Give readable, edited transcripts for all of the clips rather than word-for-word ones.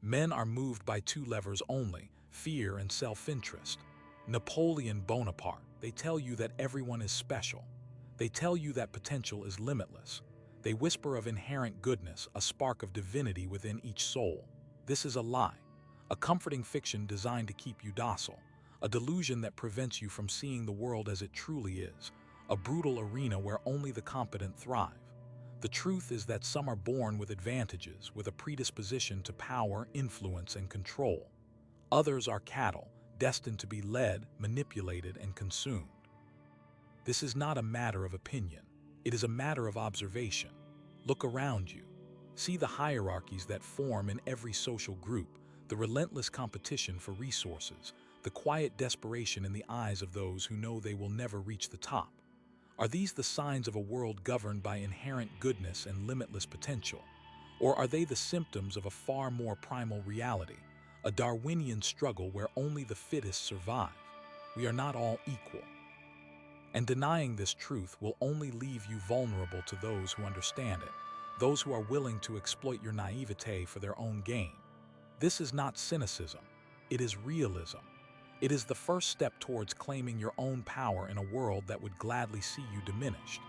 Men are moved by two levers only, fear and self-interest. Napoleon Bonaparte, they tell you that everyone is special. They tell you that potential is limitless. They whisper of inherent goodness, a spark of divinity within each soul. This is a lie, a comforting fiction designed to keep you docile, a delusion that prevents you from seeing the world as it truly is, a brutal arena where only the competent thrive. The truth is that some are born with advantages, with a predisposition to power, influence, and control. Others are cattle, destined to be led, manipulated, and consumed. This is not a matter of opinion. It is a matter of observation. Look around you. See the hierarchies that form in every social group, the relentless competition for resources, the quiet desperation in the eyes of those who know they will never reach the top. Are these the signs of a world governed by inherent goodness and limitless potential? Or are they the symptoms of a far more primal reality, a Darwinian struggle where only the fittest survive? We are not all equal. And denying this truth will only leave you vulnerable to those who understand it, those who are willing to exploit your naivete for their own gain. This is not cynicism, it is realism. It is the first step towards claiming your own power in a world that would gladly see you diminished.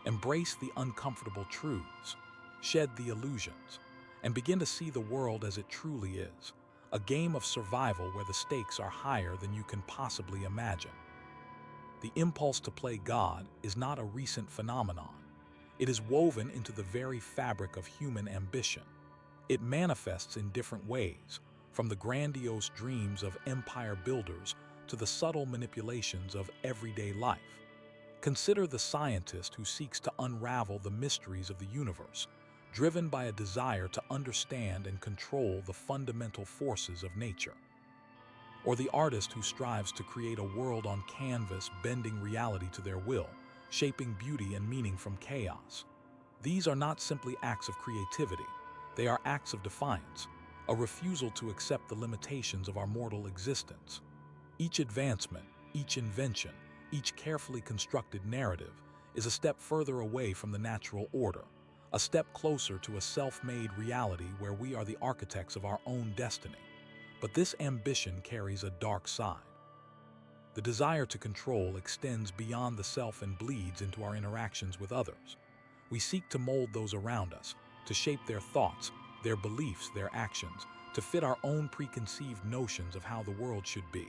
Embrace the uncomfortable truths, shed the illusions, and begin to see the world as it truly is, a game of survival where the stakes are higher than you can possibly imagine. The impulse to play God is not a recent phenomenon. It is woven into the very fabric of human ambition. It manifests in different ways, from the grandiose dreams of empire builders to the subtle manipulations of everyday life. Consider the scientist who seeks to unravel the mysteries of the universe, driven by a desire to understand and control the fundamental forces of nature. Or the artist who strives to create a world on canvas, bending reality to their will, shaping beauty and meaning from chaos. These are not simply acts of creativity, they are acts of defiance, a refusal to accept the limitations of our mortal existence. Each advancement, each invention, each carefully constructed narrative is a step further away from the natural order, a step closer to a self-made reality where we are the architects of our own destiny. But this ambition carries a dark side. The desire to control extends beyond the self and bleeds into our interactions with others. We seek to mold those around us, to shape their thoughts, their beliefs, their actions, to fit our own preconceived notions of how the world should be.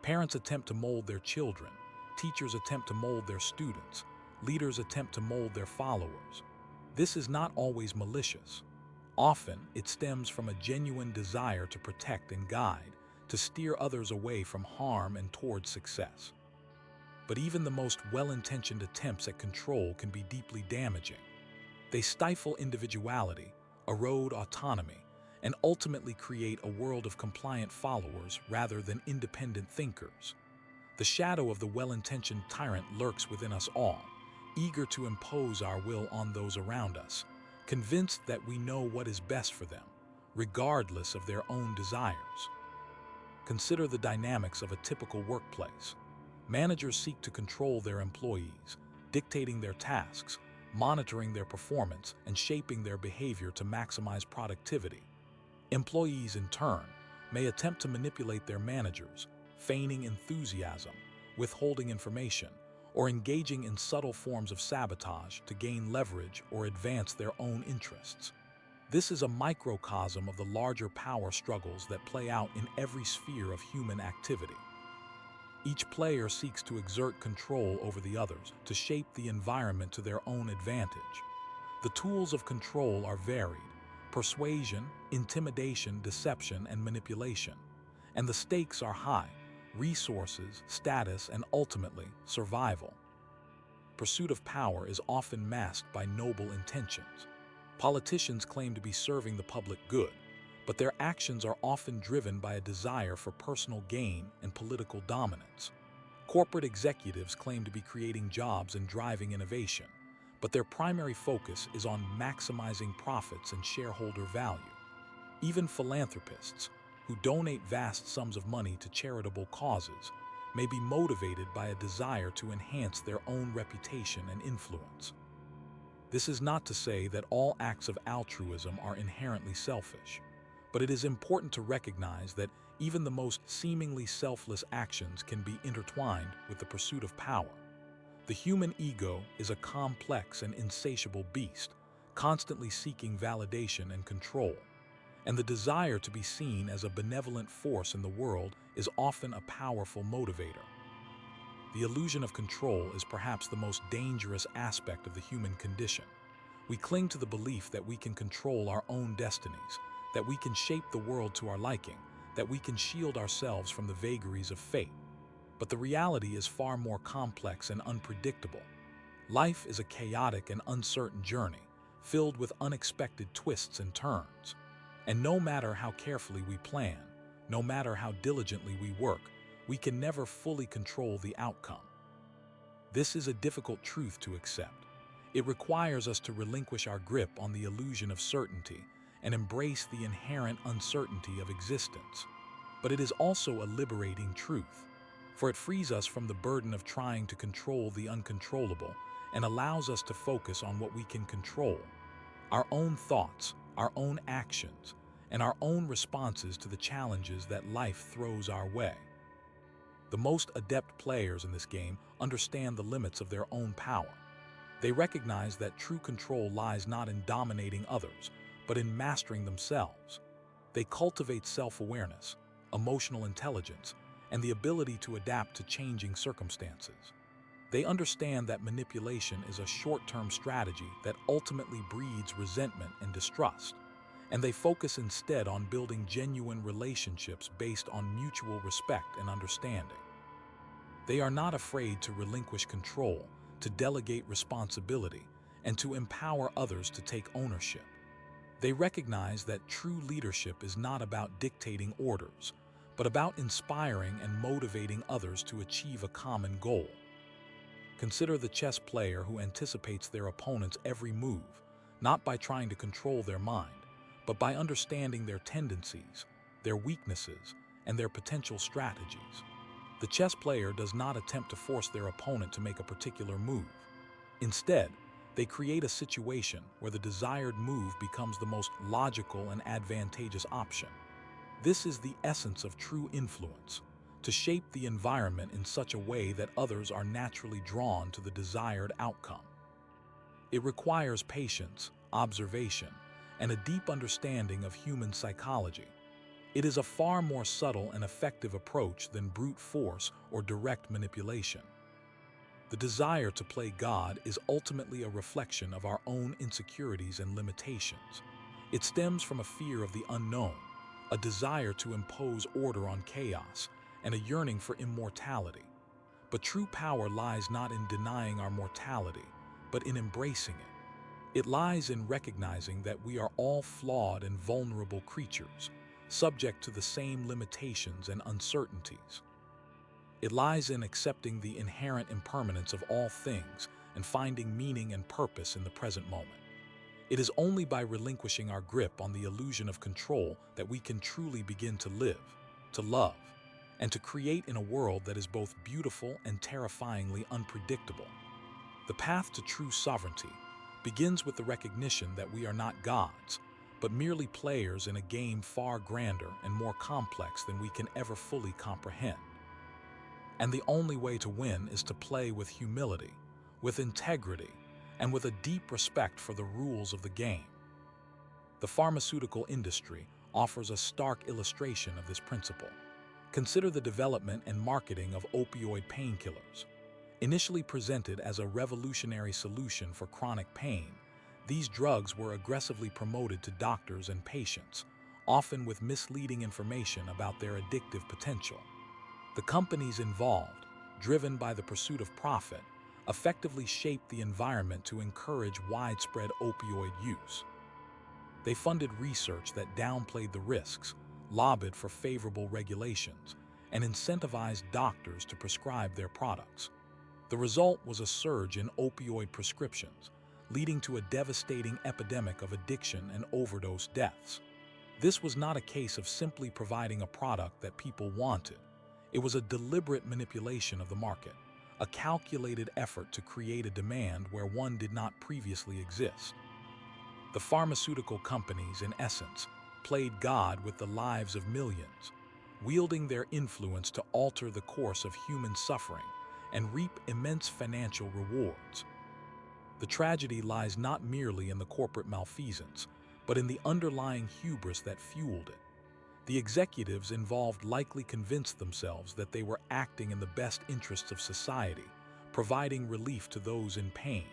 Parents attempt to mold their children, teachers attempt to mold their students, leaders attempt to mold their followers. This is not always malicious. Often, it stems from a genuine desire to protect and guide, to steer others away from harm and towards success. But even the most well-intentioned attempts at control can be deeply damaging. They stifle individuality, erode autonomy, and ultimately create a world of compliant followers rather than independent thinkers. The shadow of the well-intentioned tyrant lurks within us all, eager to impose our will on those around us, convinced that we know what is best for them, regardless of their own desires. Consider the dynamics of a typical workplace. Managers seek to control their employees, dictating their tasks, monitoring their performance, and shaping their behavior to maximize productivity. Employees, in turn, may attempt to manipulate their managers, feigning enthusiasm, withholding information, or engaging in subtle forms of sabotage to gain leverage or advance their own interests. This is a microcosm of the larger power struggles that play out in every sphere of human activity. Each player seeks to exert control over the others, to shape the environment to their own advantage. The tools of control are varied: persuasion, intimidation, deception, and manipulation. And the stakes are high: resources, status, and ultimately, survival. Pursuit of power is often masked by noble intentions. Politicians claim to be serving the public good, but their actions are often driven by a desire for personal gain and political dominance. Corporate executives claim to be creating jobs and driving innovation, but their primary focus is on maximizing profits and shareholder value. Even philanthropists, who donate vast sums of money to charitable causes, may be motivated by a desire to enhance their own reputation and influence. This is not to say that all acts of altruism are inherently selfish, But it is important to recognize that even the most seemingly selfless actions can be intertwined with the pursuit of power. The human ego is a complex and insatiable beast, constantly seeking validation and control. And the desire to be seen as a benevolent force in the world is often a powerful motivator. The illusion of control is perhaps the most dangerous aspect of the human condition. We cling to the belief that we can control our own destinies, that we can shape the world to our liking, that we can shield ourselves from the vagaries of fate. But the reality is far more complex and unpredictable. Life is a chaotic and uncertain journey, filled with unexpected twists and turns. And no matter how carefully we plan, no matter how diligently we work, we can never fully control the outcome. This is a difficult truth to accept. It requires us to relinquish our grip on the illusion of certainty and embrace the inherent uncertainty of existence. But it is also a liberating truth, for it frees us from the burden of trying to control the uncontrollable and allows us to focus on what we can control: our own thoughts, our own actions, and our own responses to the challenges that life throws our way. The most adept players in this game understand the limits of their own power. They recognize that true control lies not in dominating others, but in mastering themselves. They cultivate self-awareness, emotional intelligence, and the ability to adapt to changing circumstances. They understand that manipulation is a short-term strategy that ultimately breeds resentment and distrust, and they focus instead on building genuine relationships based on mutual respect and understanding. They are not afraid to relinquish control, to delegate responsibility, and to empower others to take ownership. They recognize that true leadership is not about dictating orders, but about inspiring and motivating others to achieve a common goal. Consider the chess player who anticipates their opponent's every move, not by trying to control their mind, but by understanding their tendencies, their weaknesses, and their potential strategies. The chess player does not attempt to force their opponent to make a particular move. Instead, they create a situation where the desired move becomes the most logical and advantageous option. This is the essence of true influence: to shape the environment in such a way that others are naturally drawn to the desired outcome. It requires patience, observation, and a deep understanding of human psychology. It is a far more subtle and effective approach than brute force or direct manipulation. The desire to play God is ultimately a reflection of our own insecurities and limitations. It stems from a fear of the unknown, a desire to impose order on chaos, and a yearning for immortality. But true power lies not in denying our mortality, but in embracing it. It lies in recognizing that we are all flawed and vulnerable creatures, subject to the same limitations and uncertainties. It lies in accepting the inherent impermanence of all things and finding meaning and purpose in the present moment. It is only by relinquishing our grip on the illusion of control that we can truly begin to live, to love, and to create in a world that is both beautiful and terrifyingly unpredictable. The path to true sovereignty begins with the recognition that we are not gods, but merely players in a game far grander and more complex than we can ever fully comprehend. And the only way to win is to play with humility, with integrity, and with a deep respect for the rules of the game. The pharmaceutical industry offers a stark illustration of this principle. Consider the development and marketing of opioid painkillers. Initially presented as a revolutionary solution for chronic pain, these drugs were aggressively promoted to doctors and patients, often with misleading information about their addictive potential. The companies involved, driven by the pursuit of profit, effectively shaped the environment to encourage widespread opioid use. They funded research that downplayed the risks, lobbied for favorable regulations, and incentivized doctors to prescribe their products. The result was a surge in opioid prescriptions, leading to a devastating epidemic of addiction and overdose deaths. This was not a case of simply providing a product that people wanted. It was a deliberate manipulation of the market, a calculated effort to create a demand where one did not previously exist. The pharmaceutical companies, in essence, played God with the lives of millions, wielding their influence to alter the course of human suffering and reap immense financial rewards. The tragedy lies not merely in the corporate malfeasance, but in the underlying hubris that fueled it. The executives involved likely convinced themselves that they were acting in the best interests of society, providing relief to those in pain.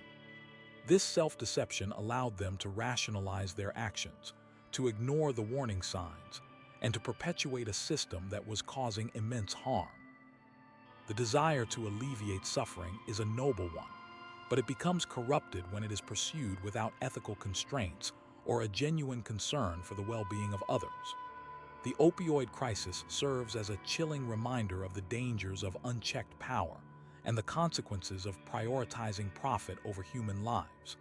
This self-deception allowed them to rationalize their actions, to ignore the warning signs, and to perpetuate a system that was causing immense harm. The desire to alleviate suffering is a noble one, but it becomes corrupted when it is pursued without ethical constraints or a genuine concern for the well-being of others. The opioid crisis serves as a chilling reminder of the dangers of unchecked power and the consequences of prioritizing profit over human lives.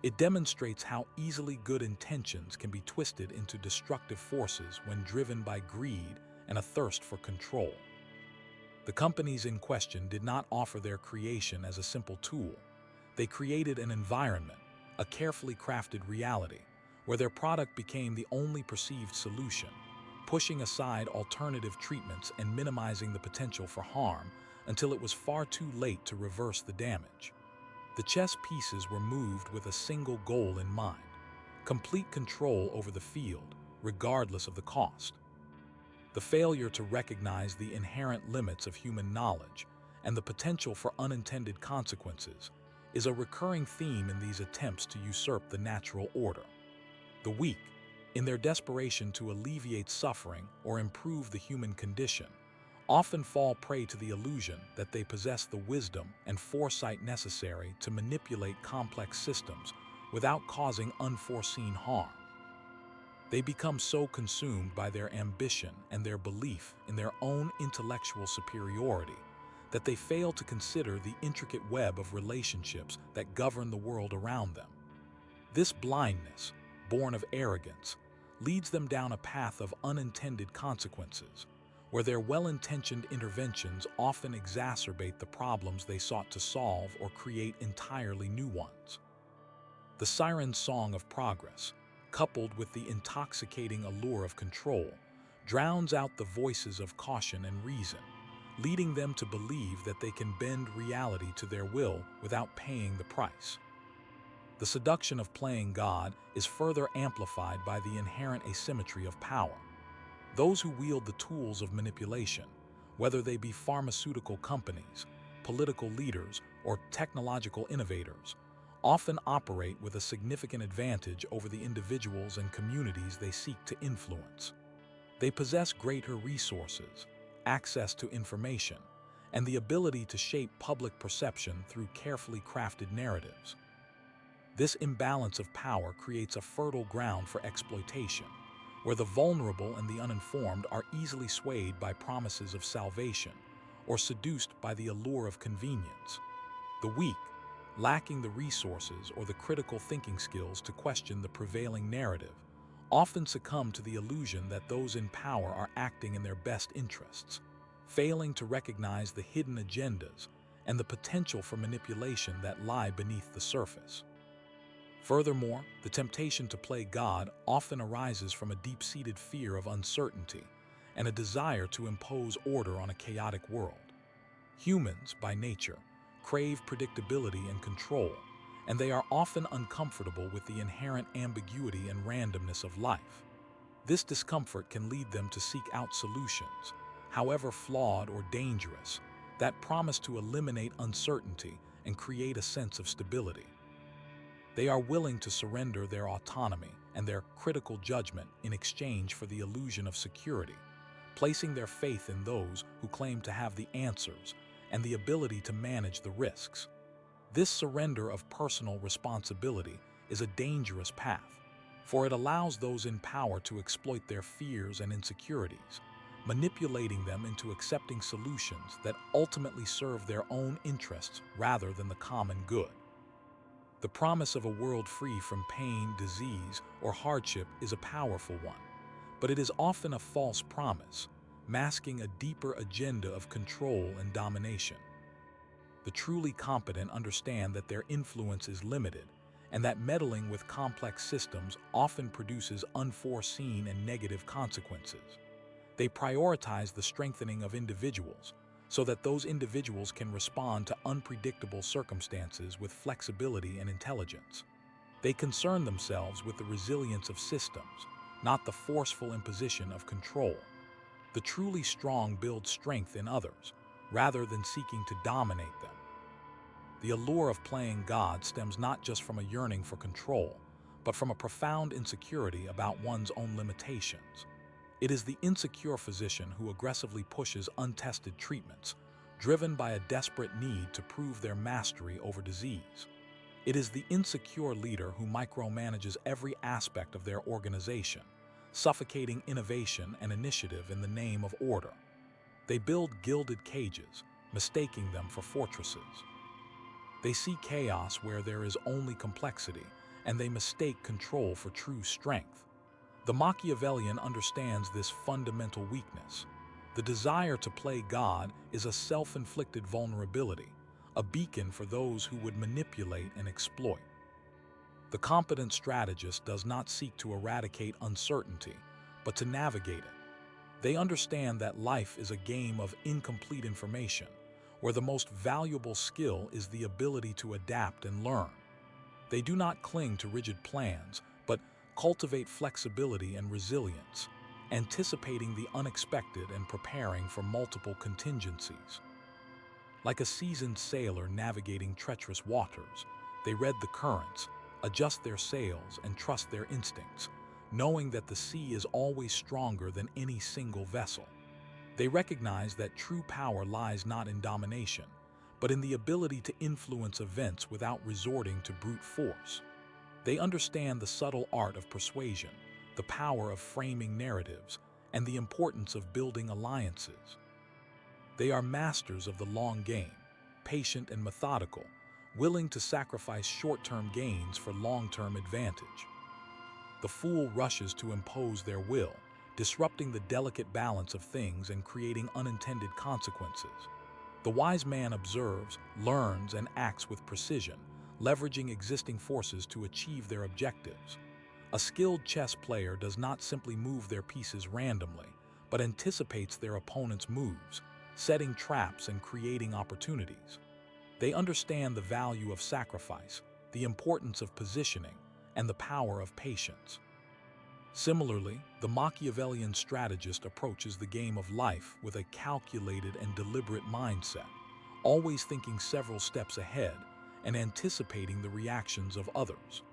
It demonstrates how easily good intentions can be twisted into destructive forces when driven by greed and a thirst for control. The companies in question did not offer their creation as a simple tool. They created an environment, a carefully crafted reality, where their product became the only perceived solution, pushing aside alternative treatments and minimizing the potential for harm until it was far too late to reverse the damage. The chess pieces were moved with a single goal in mind: complete control over the field, regardless of the cost. The failure to recognize the inherent limits of human knowledge and the potential for unintended consequences is a recurring theme in these attempts to usurp the natural order. The weak, in their desperation to alleviate suffering or improve the human condition, often fall prey to the illusion that they possess the wisdom and foresight necessary to manipulate complex systems without causing unforeseen harm. They become so consumed by their ambition and their belief in their own intellectual superiority that they fail to consider the intricate web of relationships that govern the world around them. This blindness, born of arrogance, leads them down a path of unintended consequences, where their well-intentioned interventions often exacerbate the problems they sought to solve or create entirely new ones. The siren song of progress, coupled with the intoxicating allure of control, drowns out the voices of caution and reason, leading them to believe that they can bend reality to their will without paying the price. The seduction of playing God is further amplified by the inherent asymmetry of power. Those who wield the tools of manipulation, whether they be pharmaceutical companies, political leaders, or technological innovators, often operate with a significant advantage over the individuals and communities they seek to influence. They possess greater resources, access to information, and the ability to shape public perception through carefully crafted narratives. This imbalance of power creates a fertile ground for exploitation, where the vulnerable and the uninformed are easily swayed by promises of salvation or seduced by the allure of convenience. The weak, lacking the resources or the critical thinking skills to question the prevailing narrative, often succumb to the illusion that those in power are acting in their best interests, failing to recognize the hidden agendas and the potential for manipulation that lie beneath the surface. Furthermore, the temptation to play God often arises from a deep-seated fear of uncertainty and a desire to impose order on a chaotic world. Humans, by nature, crave predictability and control, and they are often uncomfortable with the inherent ambiguity and randomness of life. This discomfort can lead them to seek out solutions, however flawed or dangerous, that promise to eliminate uncertainty and create a sense of stability. They are willing to surrender their autonomy and their critical judgment in exchange for the illusion of security, placing their faith in those who claim to have the answers and the ability to manage the risks. This surrender of personal responsibility is a dangerous path, for it allows those in power to exploit their fears and insecurities, manipulating them into accepting solutions that ultimately serve their own interests rather than the common good. The promise of a world free from pain, disease, or hardship is a powerful one, but it is often a false promise, masking a deeper agenda of control and domination. The truly competent understand that their influence is limited, and that meddling with complex systems often produces unforeseen and negative consequences. They prioritize the strengthening of individuals so that those individuals can respond to unpredictable circumstances with flexibility and intelligence. They concern themselves with the resilience of systems, not the forceful imposition of control. The truly strong build strength in others, rather than seeking to dominate them. The allure of playing God stems not just from a yearning for control, but from a profound insecurity about one's own limitations. It is the insecure physician who aggressively pushes untested treatments, driven by a desperate need to prove their mastery over disease. It is the insecure leader who micromanages every aspect of their organization, suffocating innovation and initiative in the name of order. They build gilded cages, mistaking them for fortresses. They see chaos where there is only complexity, and they mistake control for true strength. The Machiavellian understands this fundamental weakness. The desire to play God is a self-inflicted vulnerability, a beacon for those who would manipulate and exploit. The competent strategist does not seek to eradicate uncertainty, but to navigate it. They understand that life is a game of incomplete information, where the most valuable skill is the ability to adapt and learn. They do not cling to rigid plans, but cultivate flexibility and resilience, anticipating the unexpected and preparing for multiple contingencies. Like a seasoned sailor navigating treacherous waters, they read the currents, adjust their sails, and trust their instincts, knowing that the sea is always stronger than any single vessel. They recognize that true power lies not in domination, but in the ability to influence events without resorting to brute force. They understand the subtle art of persuasion, the power of framing narratives, and the importance of building alliances. They are masters of the long game, patient and methodical, willing to sacrifice short-term gains for long-term advantage. The fool rushes to impose their will, disrupting the delicate balance of things and creating unintended consequences. The wise man observes, learns, and acts with precision, leveraging existing forces to achieve their objectives. A skilled chess player does not simply move their pieces randomly, but anticipates their opponent's moves, setting traps and creating opportunities. They understand the value of sacrifice, the importance of positioning, and the power of patience. Similarly, the Machiavellian strategist approaches the game of life with a calculated and deliberate mindset, always thinking several steps ahead and anticipating the reactions of others.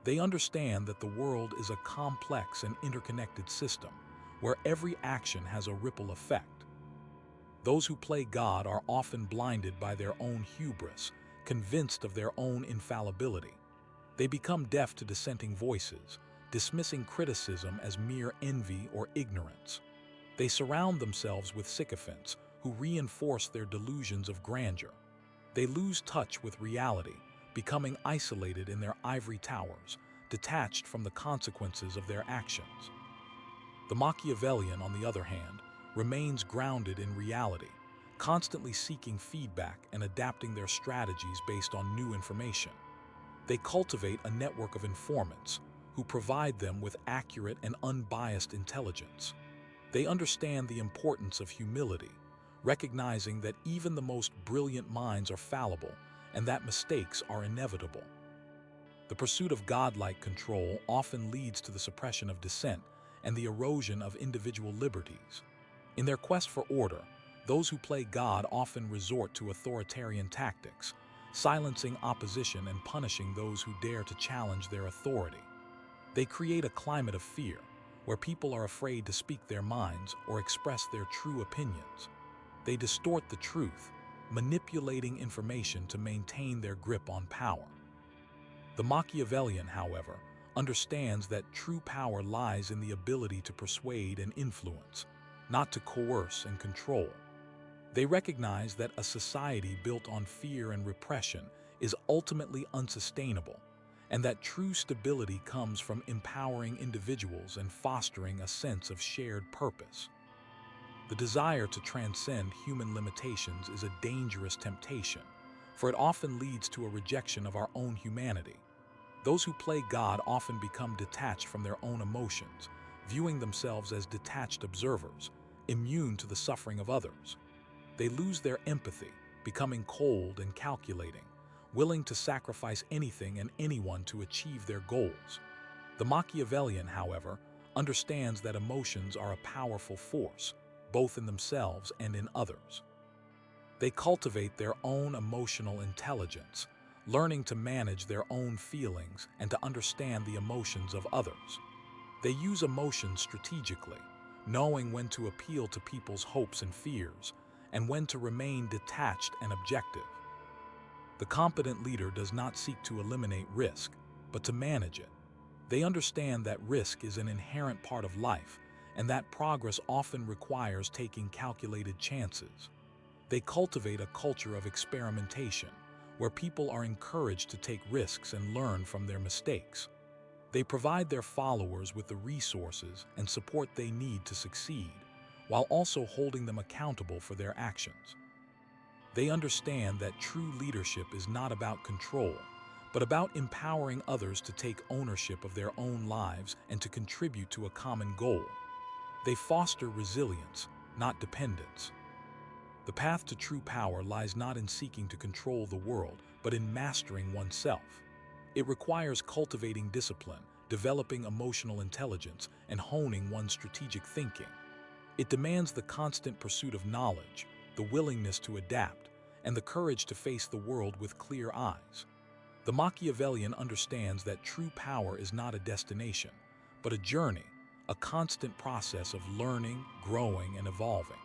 They understand that the world is a complex and interconnected system, where every action has a ripple effect. Those who play God are often blinded by their own hubris, convinced of their own infallibility. They become deaf to dissenting voices, dismissing criticism as mere envy or ignorance. They surround themselves with sycophants who reinforce their delusions of grandeur. They lose touch with reality, becoming isolated in their ivory towers, detached from the consequences of their actions. The Machiavellian, on the other hand, remains grounded in reality, constantly seeking feedback and adapting their strategies based on new information. They cultivate a network of informants who provide them with accurate and unbiased intelligence. They understand the importance of humility, recognizing that even the most brilliant minds are fallible and that mistakes are inevitable. The pursuit of godlike control often leads to the suppression of dissent and the erosion of individual liberties. In their quest for order, those who play God often resort to authoritarian tactics, silencing opposition and punishing those who dare to challenge their authority. They create a climate of fear, where people are afraid to speak their minds or express their true opinions. They distort the truth, manipulating information to maintain their grip on power. The Machiavellian, however, understands that true power lies in the ability to persuade and influence, not to coerce and control. They recognize that a society built on fear and repression is ultimately unsustainable, and that true stability comes from empowering individuals and fostering a sense of shared purpose. The desire to transcend human limitations is a dangerous temptation, for it often leads to a rejection of our own humanity. Those who play God often become detached from their own emotions, viewing themselves as detached observers, immune to the suffering of others. They lose their empathy, becoming cold and calculating, willing to sacrifice anything and anyone to achieve their goals. The Machiavellian, however, understands that emotions are a powerful force, both in themselves and in others. They cultivate their own emotional intelligence, learning to manage their own feelings and to understand the emotions of others. They use emotions strategically, knowing when to appeal to people's hopes and fears, and when to remain detached and objective. The competent leader does not seek to eliminate risk, but to manage it. They understand that risk is an inherent part of life, and that progress often requires taking calculated chances. They cultivate a culture of experimentation, where people are encouraged to take risks and learn from their mistakes. They provide their followers with the resources and support they need to succeed, while also holding them accountable for their actions. They understand that true leadership is not about control, but about empowering others to take ownership of their own lives and to contribute to a common goal. They foster resilience, not dependence. The path to true power lies not in seeking to control the world, but in mastering oneself. It requires cultivating discipline, developing emotional intelligence, and honing one's strategic thinking. It demands the constant pursuit of knowledge, the willingness to adapt, and the courage to face the world with clear eyes. The Machiavellian understands that true power is not a destination, but a journey, a constant process of learning, growing, and evolving.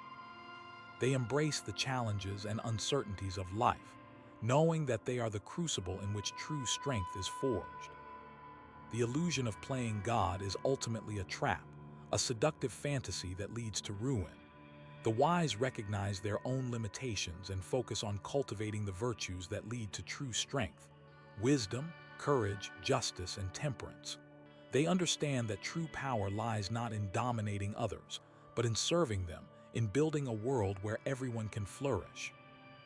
They embrace the challenges and uncertainties of life, knowing that they are the crucible in which true strength is forged. The illusion of playing God is ultimately a trap, a seductive fantasy that leads to ruin. The wise recognize their own limitations and focus on cultivating the virtues that lead to true strength: wisdom, courage, justice, and temperance. They understand that true power lies not in dominating others, but in serving them, in building a world where everyone can flourish.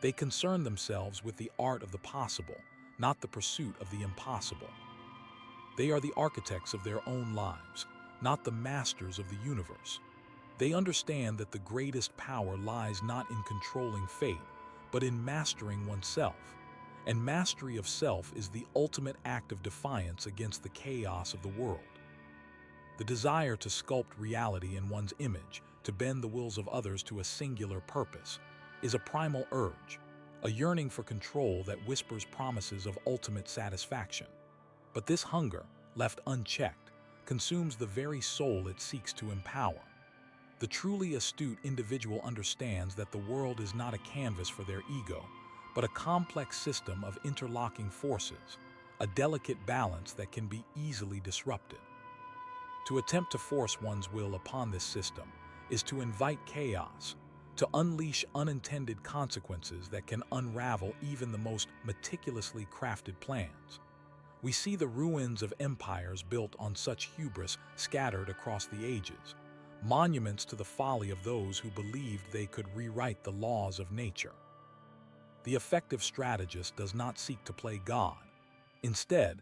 They concern themselves with the art of the possible, not the pursuit of the impossible. They are the architects of their own lives, not the masters of the universe. They understand that the greatest power lies not in controlling fate, but in mastering oneself. And mastery of self is the ultimate act of defiance against the chaos of the world. The desire to sculpt reality in one's image, to bend the wills of others to a singular purpose, is a primal urge, a yearning for control that whispers promises of ultimate satisfaction. But this hunger, left unchecked, consumes the very soul it seeks to empower. The truly astute individual understands that the world is not a canvas for their ego, but a complex system of interlocking forces, a delicate balance that can be easily disrupted. To attempt to force one's will upon this system is to invite chaos, to unleash unintended consequences that can unravel even the most meticulously crafted plans. We see the ruins of empires built on such hubris scattered across the ages, monuments to the folly of those who believed they could rewrite the laws of nature. The effective strategist does not seek to play God. Instead,